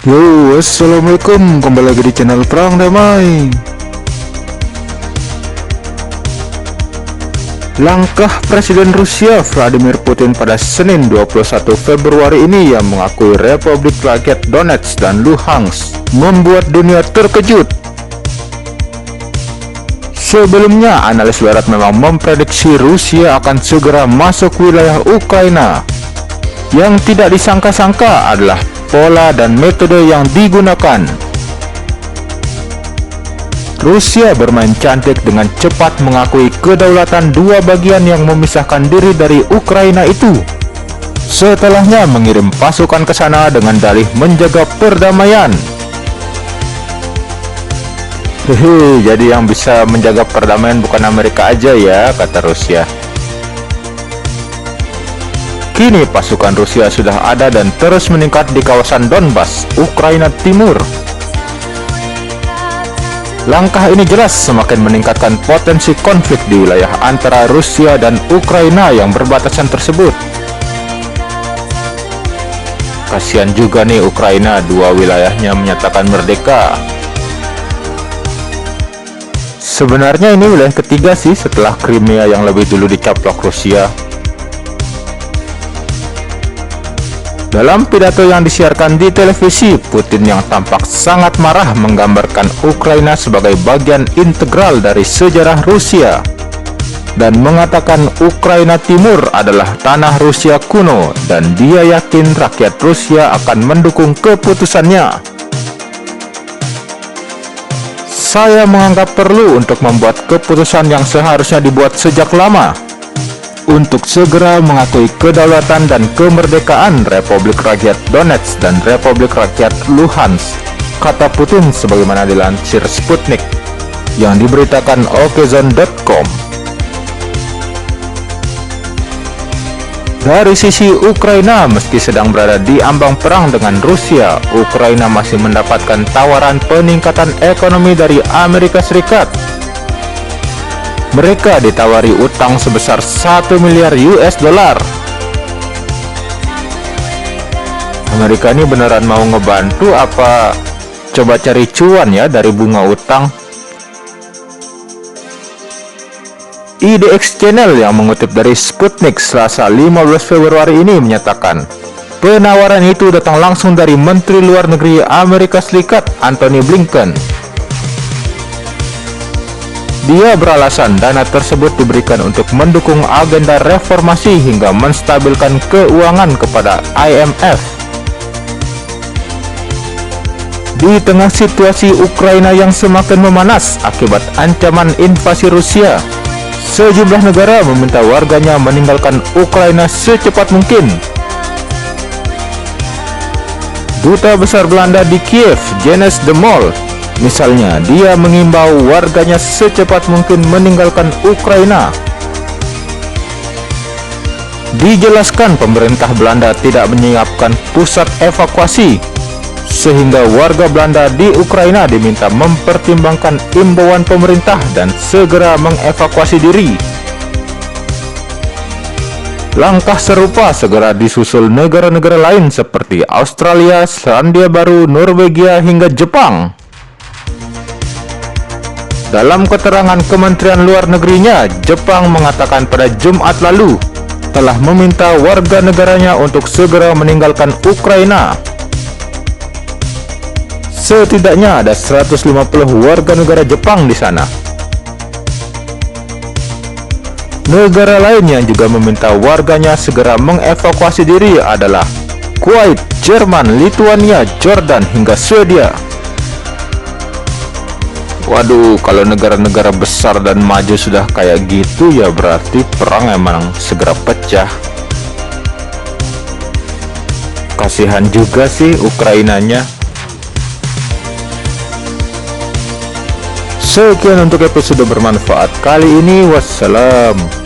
Yo, assalamualaikum, kembali lagi di channel Perang Damai. Langkah Presiden Rusia Vladimir Putin pada Senin 21 Februari ini yang mengakui Republik Rakyat Donetsk dan Luhansk membuat dunia terkejut. Sebelumnya, analis barat memang memprediksi Rusia akan segera masuk wilayah Ukraina. Yang tidak disangka-sangka adalah pola dan metode yang digunakan. Rusia bermain cantik dengan cepat mengakui kedaulatan dua bagian yang memisahkan diri dari Ukraina itu. Setelahnya mengirim pasukan ke sana dengan dalih menjaga perdamaian. Hehe, jadi yang bisa menjaga perdamaian bukan Amerika aja ya, kata Rusia. Kini pasukan Rusia sudah ada dan terus meningkat di kawasan Donbas, Ukraina Timur. Langkah ini jelas semakin meningkatkan potensi konflik di wilayah antara Rusia dan Ukraina yang berbatasan tersebut. Kasihan juga nih Ukraina, dua wilayahnya menyatakan merdeka. Sebenarnya ini wilayah ketiga sih setelah Crimea yang lebih dulu dicaplok Rusia. Dalam pidato yang disiarkan di televisi, Putin yang tampak sangat marah menggambarkan Ukraina sebagai bagian integral dari sejarah Rusia dan mengatakan Ukraina Timur adalah tanah Rusia kuno dan dia yakin rakyat Rusia akan mendukung keputusannya. Saya menganggap perlu untuk membuat keputusan yang seharusnya dibuat sejak lama, untuk segera mengakui kedaulatan dan kemerdekaan Republik Rakyat Donetsk dan Republik Rakyat Luhansk, kata Putin sebagaimana dilansir Sputnik yang diberitakan Okezon.com. Dari sisi Ukraina, meski sedang berada di ambang perang dengan Rusia, Ukraina masih mendapatkan tawaran peningkatan ekonomi dari Amerika Serikat. Mereka ditawari utang sebesar 1 miliar US dollar. Amerika ini beneran mau ngebantu apa coba cari cuan ya dari bunga utang? IDX Channel yang mengutip dari Sputnik Selasa 15 Februari ini menyatakan penawaran itu datang langsung dari Menteri Luar Negeri Amerika Serikat Antony Blinken. Dia beralasan dana tersebut diberikan untuk mendukung agenda reformasi hingga menstabilkan keuangan kepada IMF. Di tengah situasi Ukraina yang semakin memanas akibat ancaman invasi Rusia, sejumlah negara meminta warganya meninggalkan Ukraina secepat mungkin. Duta Besar Belanda di Kiev, Jens de Mol, misalnya, dia mengimbau warganya secepat mungkin meninggalkan Ukraina. Dijelaskan pemerintah Belanda tidak menyiapkan pusat evakuasi, sehingga warga Belanda di Ukraina diminta mempertimbangkan imbauan pemerintah dan segera mengevakuasi diri. Langkah serupa segera disusul negara-negara lain seperti Australia, Selandia Baru, Norwegia, hingga Jepang. Dalam keterangan Kementerian Luar Negerinya, Jepang mengatakan pada Jumat lalu telah meminta warga negaranya untuk segera meninggalkan Ukraina. Setidaknya ada 150 warga negara Jepang di sana. Negara lain yang juga meminta warganya segera mengevakuasi diri adalah Kuwait, Jerman, Lituania, Jordan, hingga Swedia. Waduh, kalau negara-negara besar dan maju sudah kayak gitu ya berarti perang emang segera pecah. Kasihan juga sih Ukrainanya. Sekian untuk episode bermanfaat kali ini. Wassalam.